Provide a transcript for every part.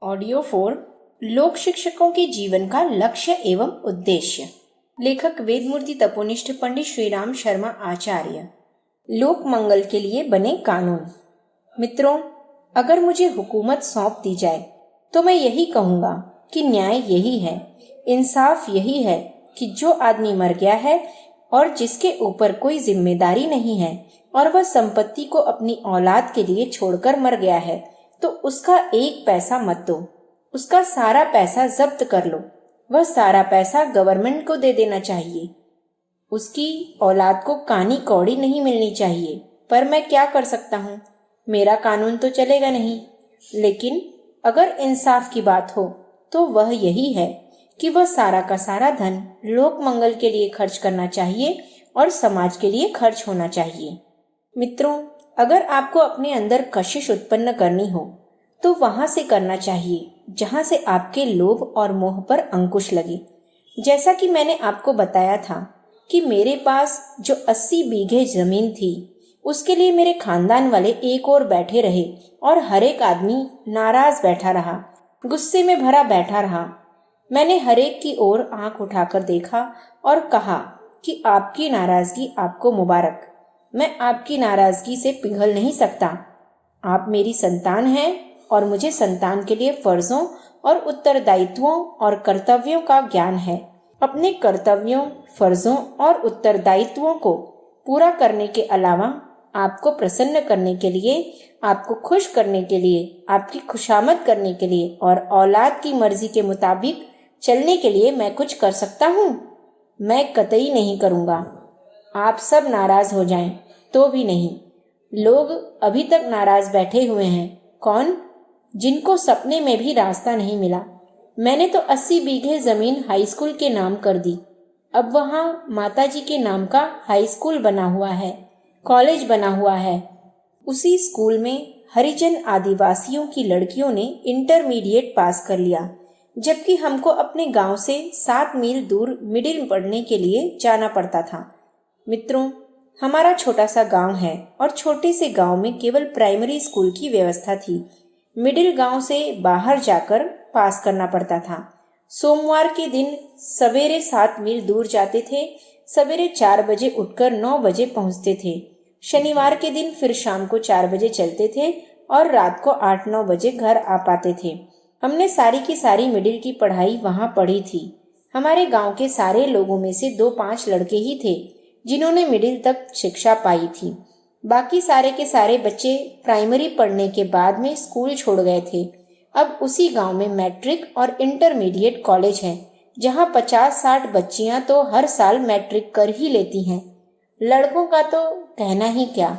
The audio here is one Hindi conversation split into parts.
ऑडियो 4 लोक शिक्षकों के जीवन का लक्ष्य एवं उद्देश्य। लेखक वेदमूर्ति तपोनिष्ठ पंडित श्रीराम शर्मा आचार्य। लोक मंगल के लिए बने कानून। मित्रों, अगर मुझे हुकूमत सौंप दी जाए तो मैं यही कहूँगा कि न्याय यही है, इंसाफ यही है कि जो आदमी मर गया है और जिसके ऊपर कोई जिम्मेदारी नहीं है और वह संपत्ति को अपनी औलाद के लिए छोड़कर मर गया है तो उसका एक पैसा मत दो, उसका सारा पैसा जब्त कर लो। वह सारा पैसा गवर्नमेंट को दे देना चाहिए। उसकी औलाद को कानी कौड़ी नहीं मिलनी चाहिए। पर मैं क्या कर सकता हूँ, मेरा कानून तो चलेगा नहीं। लेकिन अगर इंसाफ की बात हो तो वह यही है कि वह सारा का सारा धन लोक मंगल के लिए खर्च करना चाहिए और समाज के लिए खर्च होना चाहिए। मित्रों, अगर आपको अपने अंदर कशिश उत्पन्न करनी हो तो वहां से करना चाहिए जहां से आपके लोभ और मोह पर अंकुश लगे। जैसा कि मैंने आपको बताया था कि मेरे पास जो 80 बीघे जमीन थी उसके लिए मेरे खानदान वाले एक ओर बैठे रहे और हर एक आदमी नाराज बैठा रहा, गुस्से में भरा बैठा रहा। मैंने हर एक की ओर आंख उठाकर देखा और कहा कि आपकी नाराजगी आपको मुबारक। मैं आपकी नाराजगी से पिघल नहीं सकता। आप मेरी संतान हैं और मुझे संतान के लिए फर्जों और उत्तरदायित्वों और कर्तव्यों का ज्ञान है। अपने कर्तव्यों, फर्जों और उत्तरदायित्वों को पूरा करने के अलावा आपको प्रसन्न करने के लिए, आपको खुश करने के लिए, आपकी खुशामद करने के लिए और औलाद की मर्जी के मुताबिक चलने के लिए मैं कुछ कर सकता हूँ? मैं कतई नहीं करूँगा। आप सब नाराज हो जाएं तो भी नहीं। लोग अभी तक नाराज बैठे हुए हैं। कौन? जिनको सपने में भी रास्ता नहीं मिला। मैंने तो 80 बीघे जमीन हाई स्कूल के नाम कर दी। अब वहाँ माताजी के नाम का हाई स्कूल बना हुआ है, कॉलेज बना हुआ है। उसी स्कूल में हरिजन आदिवासियों की लड़कियों ने इंटरमीडिएट पास कर लिया, जबकि हमको अपने गांव से 7 मील दूर मिडिल पढ़ने के लिए जाना पड़ता था। मित्रों, हमारा छोटा सा गांव है और छोटे से गांव में केवल प्राइमरी स्कूल की व्यवस्था थी। मिडिल गांव से बाहर जाकर पास करना पड़ता था। सोमवार के दिन सवेरे 7 मील दूर जाते थे। सवेरे 4 बजे उठकर 9 बजे पहुंचते थे। शनिवार के दिन फिर शाम को 4 बजे चलते थे और रात को 8-9 बजे घर आ पाते थे। हमने सारी की सारी मिडिल की पढ़ाई वहां पढ़ी थी। हमारे गांव के सारे लोगों में से 2-5 लड़के ही थे जिन्होंने मिडिल तक शिक्षा पाई थी। बाकी सारे के सारे बच्चे प्राइमरी पढ़ने के बाद में स्कूल छोड़ गए थे। अब उसी गांव में मैट्रिक और इंटरमीडिएट कॉलेज है, जहां 50-60 बच्चियां तो हर साल मैट्रिक कर ही लेती हैं। लड़कों का तो कहना ही क्या।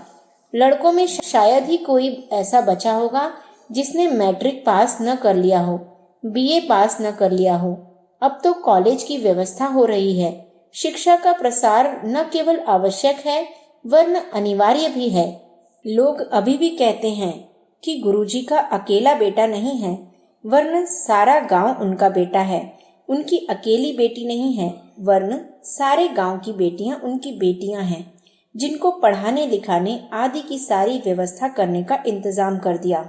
लड़कों में शायद ही कोई ऐसा बचा होगा जिसने मैट्रिक पास न कर लिया हो, बीए पास न कर लिया हो। अब तो कॉलेज की व्यवस्था हो रही है। शिक्षा का प्रसार न केवल आवश्यक है वरन अनिवार्य भी है। लोग अभी भी कहते हैं कि गुरुजी का अकेला बेटा नहीं है, वरन सारा गांव उनका बेटा है। उनकी अकेली बेटी नहीं है, वरन सारे गांव की बेटियां उनकी बेटियां हैं, जिनको पढ़ाने लिखाने आदि की सारी व्यवस्था करने का इंतजाम कर दिया।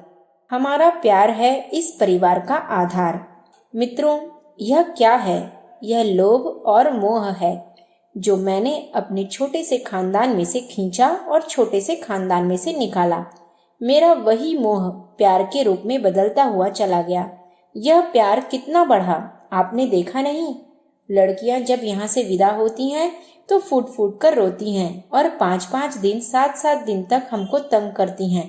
हमारा प्यार है इस परिवार का आधार। मित्रों, यह क्या है? यह लोभ और मोह है जो मैंने अपने छोटे से खानदान में से खींचा और छोटे से खानदान में से निकाला। मेरा वही मोह प्यार के रूप में बदलता हुआ चला गया। यह प्यार कितना बढ़ा आपने देखा नहीं? लड़कियां जब यहाँ से विदा होती हैं तो फूट फूट कर रोती हैं और 5-5 दिन 7-7 दिन तक हमको तंग करती हैं।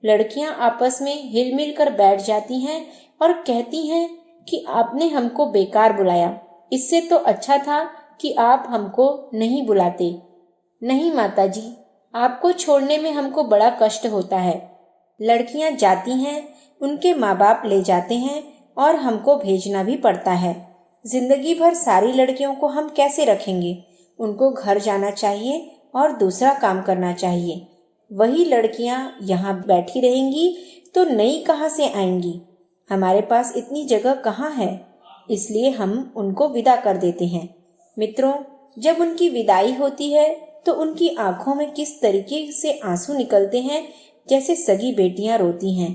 लड़कियां आपस में हिल मिल कर बैठ जाती हैं और कहती हैं कि आपने हमको बेकार बुलाया, इससे तो अच्छा था कि आप हमको नहीं बुलाते। नहीं माताजी, आपको छोड़ने में हमको बड़ा कष्ट होता है। लड़कियां जाती हैं, उनके माँ बाप ले जाते हैं और हमको भेजना भी पड़ता है। जिंदगी भर सारी लड़कियों को हम कैसे रखेंगे? उनको घर जाना चाहिए और दूसरा काम करना चाहिए। वही लड़कियां यहाँ बैठी रहेंगी तो नई कहाँ से आएंगी? हमारे पास इतनी जगह कहाँ है, इसलिए हम उनको विदा कर देते हैं। मित्रों, जब उनकी विदाई होती है तो उनकी आंखों में किस तरीके से आंसू निकलते हैं, जैसे सगी बेटियां रोती हैं।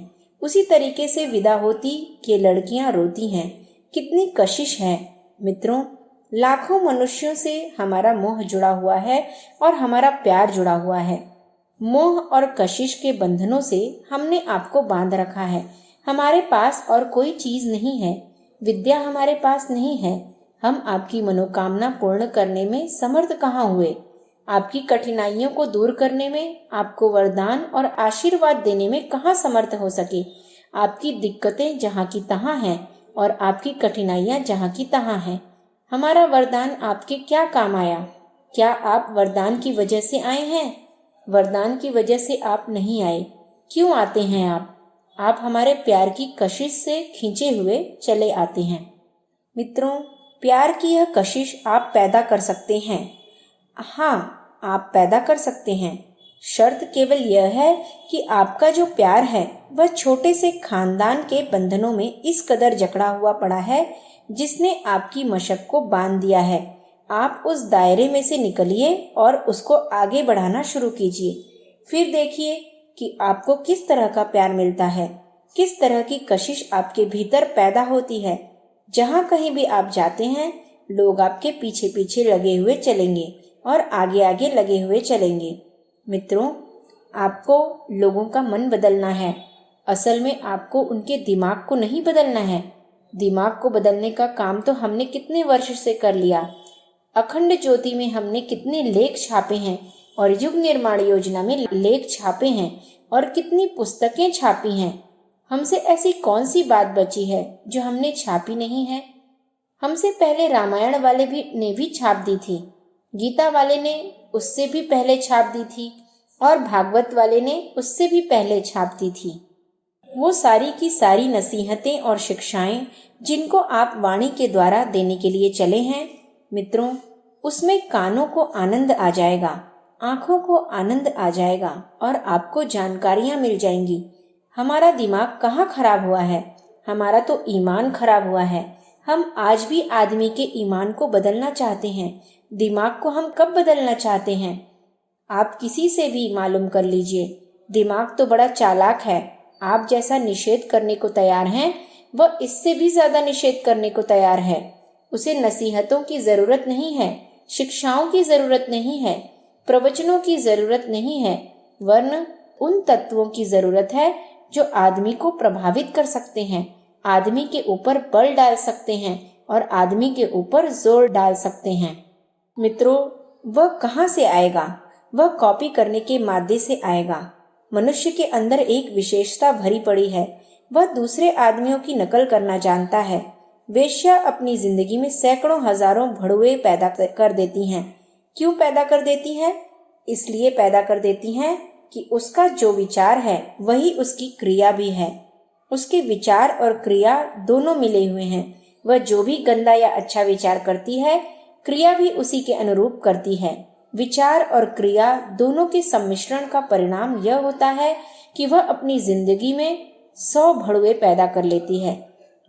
उसी तरीके से विदा होती कि लड़कियां रोती हैं। कितनी कशिश है मित्रों। लाखों मनुष्यों से हमारा मोह जुड़ा हुआ है और हमारा प्यार जुड़ा हुआ है। मोह और कशिश के बंधनों से हमने आपको बांध रखा है। हमारे पास और कोई चीज नहीं है, विद्या हमारे पास नहीं है। हम आपकी मनोकामना पूर्ण करने में समर्थ कहाँ हुए? आपकी कठिनाइयों को दूर करने में, आपको वरदान और आशीर्वाद देने में कहाँ समर्थ हो सके? आपकी दिक्कतें जहाँ की तहाँ हैं और आपकी कठिनाइयाँ जहाँ की तहाँ हैं। हमारा वरदान आपके क्या काम आया? क्या आप वरदान की वजह से आए हैं? वरदान की वजह से आप नहीं आए। क्यों आते हैं आप? आप हमारे प्यार की कशिश से खींचे हुए चले आते हैं। मित्रों, प्यार की यह कशिश आप पैदा कर सकते हैं। हाँ, आप पैदा कर सकते हैं। शर्त केवल यह है कि आपका जो प्यार है वह छोटे से खानदान के बंधनों में इस कदर जकड़ा हुआ पड़ा है जिसने आपकी मशक को बांध दिया है। आप उस दायरे में से निकलिए और उसको आगे बढ़ाना शुरू कीजिए। फिर देखिए कि आपको किस तरह का प्यार मिलता है, किस तरह की कशिश आपके भीतर पैदा होती है। जहाँ कहीं भी आप जाते हैं, लोग आपके पीछे पीछे लगे हुए चलेंगे और आगे आगे लगे हुए चलेंगे। मित्रों, आपको लोगों का मन बदलना है। असल में आपको उनके दिमाग को नहीं बदलना है। दिमाग को बदलने का काम तो हमने कितने वर्ष से कर लिया। अखंड ज्योति में हमने कितने लेख छापे हैं और युग निर्माण योजना में लेख छापे हैं और कितनी पुस्तकें छापी हैं। हमसे ऐसी कौन सी बात बची है जो हमने छापी नहीं है? हमसे पहले रामायण वाले ने भी छाप दी थी, गीता वाले ने उससे भी पहले छाप दी थी और भागवत वाले ने उससे भी पहले छाप दी थी। वो सारी की सारी नसीहतें और शिक्षाएं जिनको आप वाणी के द्वारा देने के लिए चले हैं, मित्रों, उसमें कानों को आनंद आ जाएगा, आंखों को आनंद आ जाएगा और आपको जानकारियां मिल जाएंगी। हमारा दिमाग कहाँ खराब हुआ है? हमारा तो ईमान खराब हुआ है। हम आज भी आदमी के ईमान को बदलना चाहते हैं। दिमाग को हम कब बदलना चाहते हैं? आप किसी से भी मालूम कर लीजिए। दिमाग तो बड़ा चालाक है। आप जैसा निषेध करने को तैयार हैं, वह इससे भी ज्यादा निषेध करने को तैयार है। उसे नसीहतों की जरूरत नहीं है, शिक्षाओं की जरूरत नहीं है, प्रवचनों की जरूरत नहीं है, वरन उन तत्वों की जरूरत है जो आदमी को प्रभावित कर सकते हैं, आदमी के ऊपर बल डाल सकते हैं और आदमी के ऊपर जोर डाल सकते हैं। मित्रों, वह कहाँ से आएगा? वह कॉपी करने के मादे से आएगा। मनुष्य के अंदर एक विशेषता भरी पड़ी है, वह दूसरे आदमियों की नकल करना जानता है। वेश्या अपनी जिंदगी में सैकड़ों हजारों भड़ुए पैदा कर देती हैं। क्यों पैदा कर देती हैं? इसलिए पैदा कर देती हैं कि उसका जो विचार है वही उसकी क्रिया भी है। उसके विचार और क्रिया दोनों मिले हुए हैं। वह जो भी गंदा या अच्छा विचार करती है, क्रिया भी उसी के अनुरूप करती है। विचार और क्रिया दोनों के सम्मिश्रण का परिणाम यह होता है कि वह अपनी जिंदगी में 100 भड़ुए पैदा कर लेती है।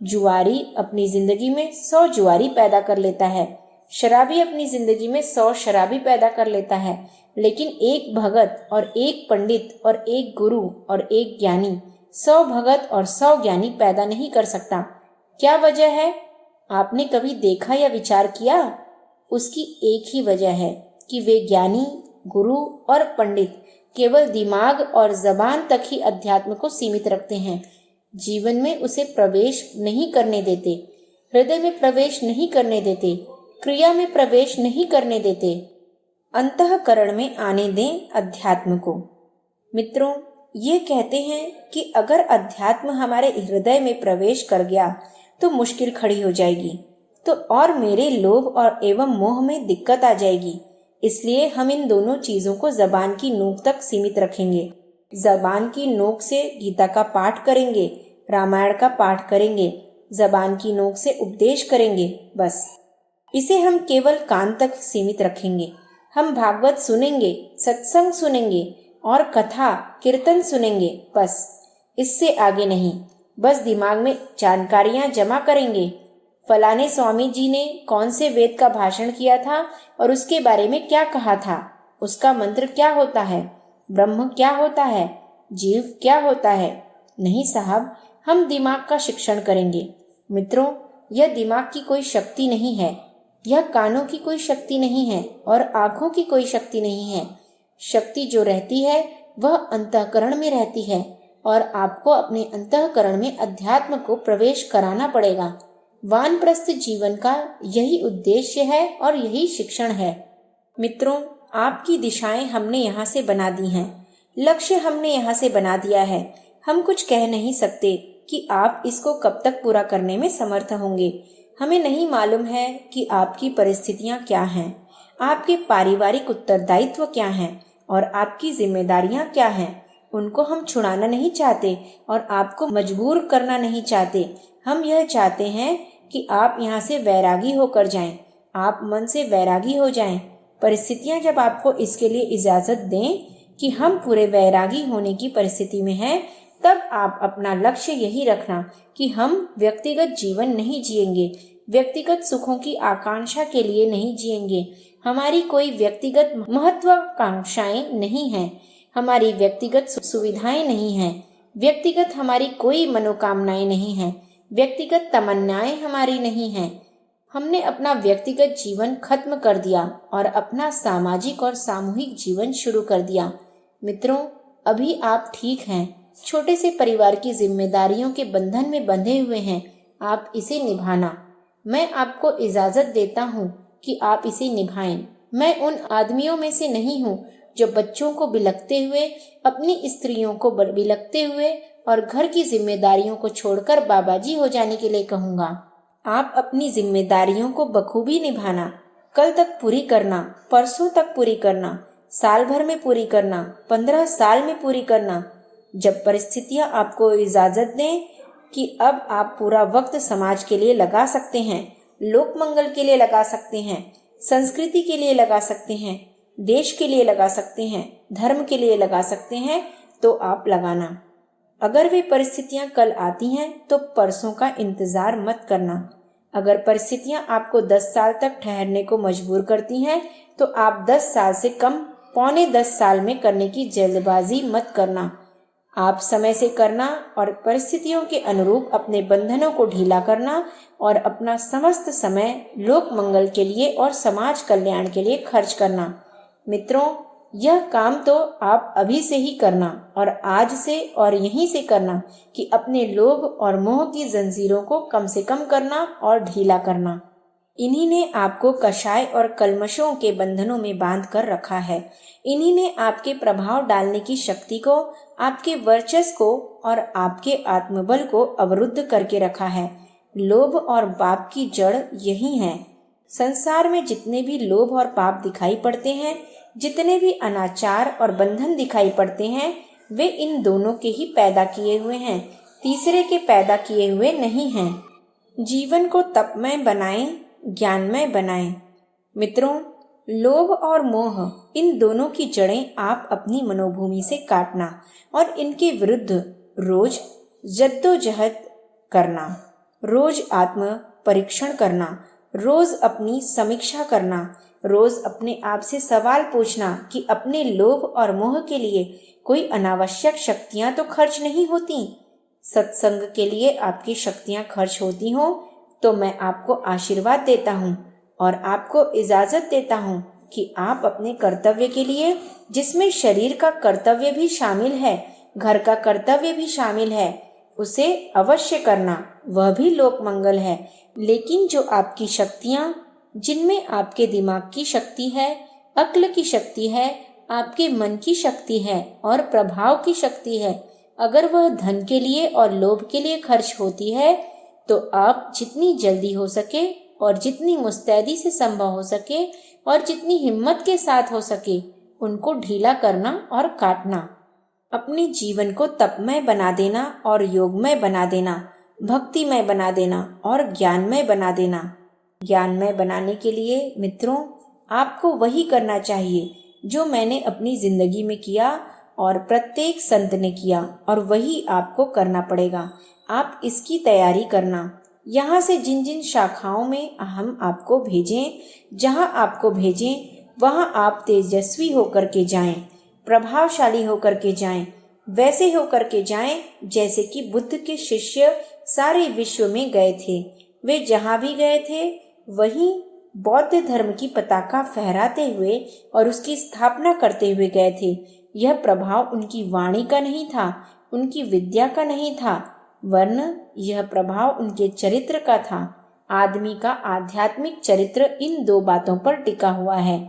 जुआरी अपनी जिंदगी में 100 जुआरी पैदा कर लेता है। शराबी अपनी जिंदगी में 100 शराबी पैदा कर लेता है। लेकिन एक भगत और एक पंडित और एक गुरु और एक ज्ञानी 100 भगत और 100 ज्ञानी पैदा नहीं कर सकता। क्या वजह है? आपने कभी देखा या विचार किया? उसकी एक ही वजह है कि वे ज्ञानी, गुरु और पंडित केवल दिमाग और जबान तक ही अध्यात्म को सीमित रखते हैं। जीवन में उसे प्रवेश नहीं करने देते, हृदय में प्रवेश नहीं करने देते, क्रिया में प्रवेश नहीं करने देते। अंतःकरण में आने दें अध्यात्म को। मित्रों, ये कहते हैं कि अगर अध्यात्म हमारे हृदय में प्रवेश कर गया तो मुश्किल खड़ी हो जाएगी, तो और मेरे लोभ और एवं मोह में दिक्कत आ जाएगी। इसलिए हम इन दोनों चीजों को जबान की नोक तक सीमित रखेंगे। जबान की नोक से गीता का पाठ करेंगे, रामायण का पाठ करेंगे, जबान की नोक से उपदेश करेंगे, बस। इसे हम केवल कान तक सीमित रखेंगे। हम भागवत सुनेंगे, सत्संग सुनेंगे और कथा कीर्तन सुनेंगे, बस। इससे आगे नहीं। बस दिमाग में जानकारियां जमा करेंगे। फलाने स्वामी जी ने कौन से वेद का भाषण किया था और उसके बारे में क्या कहा था, उसका मंत्र क्या होता है, ब्रह्म क्या होता है, जीव क्या होता है, नहीं साहब, हम दिमाग का शिक्षण करेंगे। मित्रों, यह दिमाग की कोई शक्ति नहीं है, यह कानों की कोई शक्ति नहीं है और आंखों की कोई शक्ति नहीं है। शक्ति जो रहती है वह अंतःकरण में रहती है और आपको अपने अंतःकरण में अध्यात्म को प्रवेश कराना पड़ेगा। वानप्रस्थ जीवन का यही उद्देश्य है और यही शिक्षण है। मित्रों, आपकी दिशाएं हमने यहाँ से बना दी हैं, लक्ष्य हमने यहाँ से बना दिया है। हम कुछ कह नहीं सकते कि आप इसको कब तक पूरा करने में समर्थ होंगे। हमें नहीं मालूम है कि आपकी परिस्थितियाँ क्या हैं, आपके पारिवारिक उत्तरदायित्व क्या हैं और आपकी जिम्मेदारियाँ क्या हैं। उनको हम छुड़ाना नहीं चाहते और आपको मजबूर करना नहीं चाहते। हम यह चाहते हैं कि आप यहाँ से वैरागी होकर जाएं, आप मन से वैरागी हो जाएं। परिस्थितियाँ जब आपको इसके लिए इजाज़त दें कि हम पूरे वैरागी होने की परिस्थिति में हैं, तब आप अपना लक्ष्य यही रखना कि हम व्यक्तिगत जीवन नहीं जिएंगे, व्यक्तिगत सुखों की आकांक्षा के लिए नहीं जिएंगे। हमारी कोई व्यक्तिगत महत्वाकांक्षाएं नहीं हैं, हमारी व्यक्तिगत सुविधाएं नहीं हैं, व्यक्तिगत हमारी कोई मनोकामनाएं नहीं हैं, व्यक्तिगत तमन्नाएं हमारी नहीं हैं। हमने अपना व्यक्तिगत जीवन खत्म कर दिया और अपना सामाजिक और सामूहिक जीवन शुरू कर दिया। मित्रों, अभी आप ठीक हैं, छोटे से परिवार की जिम्मेदारियों के बंधन में बंधे हुए हैं। आप इसे निभाना, मैं आपको इजाजत देता हूँ कि आप इसे निभाएं। मैं उन आदमियों में से नहीं हूँ जो बच्चों को बिलखते हुए, अपनी स्त्रियों को बिलखते हुए और घर की जिम्मेदारियों को छोड़कर बाबाजी हो जाने के लिए कहूँगा। आप अपनी जिम्मेदारियों को बखूबी निभाना, कल तक पूरी करना, परसों तक पूरी करना, साल भर में पूरी करना, 15 साल में पूरी करना। जब परिस्थितियां आपको इजाजत दें कि अब आप पूरा वक्त समाज के लिए लगा सकते हैं, लोक मंगल के लिए लगा सकते हैं, संस्कृति के लिए लगा सकते हैं, देश के लिए लगा सकते हैं, धर्म के लिए लगा सकते हैं, तो आप लगाना। अगर वे परिस्थितियां कल आती हैं तो परसों का इंतजार मत करना। अगर परिस्थितियां आपको 10 साल तक ठहरने को मजबूर करती हैं तो आप 10 साल से कम पौने 10 साल में करने की जल्दबाजी मत करना। आप समय से करना और परिस्थितियों के अनुरूप अपने बंधनों को ढीला करना और अपना समस्त समय लोक मंगल के लिए और समाज कल्याण के लिए खर्च करना। मित्रों, यह काम तो आप अभी से ही करना और आज से और यहीं से करना कि अपने लोभ और मोह की जंजीरों को कम से कम करना और ढीला करना। इन्हीं ने आपको कषाय और कल्मशों के बंधनों में बांध कर रखा है। इन्हीं ने आपके प्रभाव डालने की शक्ति को, आपके वर्चस्व को और आपके आत्मबल को अवरुद्ध करके रखा है। लोभ और पाप की जड़ यही है। संसार में जितने भी लोभ और पाप दिखाई पड़ते हैं, जितने भी अनाचार और बंधन दिखाई पड़ते हैं, वे इन दोनों के ही पैदा किए हुए हैं, तीसरे के पैदा किए हुए नहीं हैं। जीवन को तपमय बनाएं, ज्ञानमय बनाएं। मित्रों, लोभ और मोह, इन दोनों की जड़ें आप अपनी मनोभूमि से काटना और इनके विरुद्ध रोज जद्दोजहद करना, रोज आत्म परीक्षण करना, रोज अपनी समीक्षा करना, रोज अपने आप से सवाल पूछना कि अपने लोभ और मोह के लिए कोई अनावश्यक शक्तियां तो खर्च नहीं होती। सत्संग के लिए आपकी शक्तियां खर्च होती हों तो मैं आपको आशीर्वाद देता हूँ और आपको इजाजत देता हूँ कि आप अपने कर्तव्य के लिए, जिसमें शरीर का कर्तव्य भी शामिल है, घर का कर्तव्य भी शामिल है, उसे अवश्य करना। वह भी लोक मंगल है। लेकिन जो आपकी शक्तियाँ, जिनमें आपके दिमाग की शक्ति है, अक्ल की शक्ति है, आपके मन की शक्ति है और प्रभाव की शक्ति है, अगर वह धन के लिए और लोभ के लिए खर्च होती है तो आप जितनी जल्दी हो सके और जितनी मुस्तैदी से संभव हो सके और जितनी हिम्मत के साथ हो सके उनको ढीला करना और काटना। अपने जीवन को तपमय बना देना और योगमय बना देना, भक्तिमय बना देना और ज्ञानमय बना देना। ज्ञानमय बनाने के लिए मित्रों, आपको वही करना चाहिए जो मैंने अपनी जिंदगी में किया और प्रत्येक संत ने किया, और वही आपको करना पड़ेगा। आप इसकी तैयारी करना। यहाँ से जिन जिन शाखाओं में हम आपको भेजें, जहाँ आपको भेजें, वहाँ आप तेजस्वी होकर के जाएं, प्रभावशाली होकर के जाएं, वैसे होकर के जाएं जैसे कि बुद्ध के शिष्य सारे विश्व में गए थे। वे जहाँ भी गए थे वहीं बौद्ध धर्म की पताका फहराते हुए और उसकी स्थापना करते हुए गए थे। यह प्रभाव उनकी वाणी का नहीं था, उनकी विद्या का नहीं था, वरन यह प्रभाव उनके चरित्र का था। आदमी का आध्यात्मिक चरित्र इन दो बातों पर टिका हुआ है,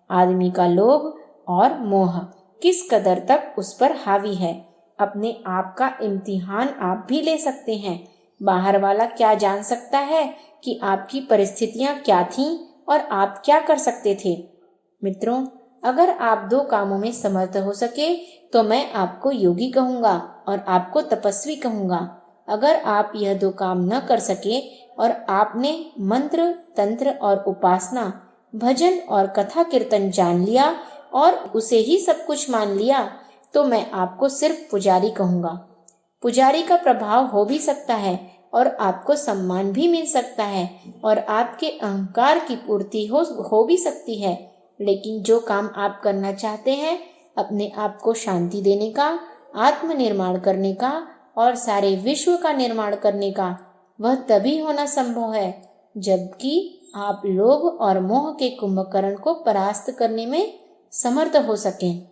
आदमी का लोभ और मोह किस कदर तक उस पर हावी है। अपने आप का इम्तिहान आप भी ले सकते हैं। बाहर वाला क्या जान सकता है कि आपकी परिस्थितियां क्या थीं और आप क्या कर सकते थे। मित्रों, अगर आप दो कामों में समर्थ हो सके तो मैं आपको योगी कहूँगा और आपको तपस्वी कहूँगा। अगर आप यह दो काम न कर सके और आपने मंत्र, तंत्र और उपासना, भजन और कथा कीर्तन जान लिया और उसे ही सब कुछ मान लिया तो मैं आपको सिर्फ पुजारी कहूँगा। पुजारी का प्रभाव हो भी सकता है और आपको सम्मान भी मिल सकता है और आपके अहंकार की पूर्ति हो भी सकती है। लेकिन जो काम आप करना चाहते हैं, अपने आप को शांति देने का, आत्मनिर्माण करने का और सारे विश्व का निर्माण करने का, वह तभी होना संभव है जबकि आप लोभ और मोह के कुंभकर्ण को परास्त करने में समर्थ हो सकें।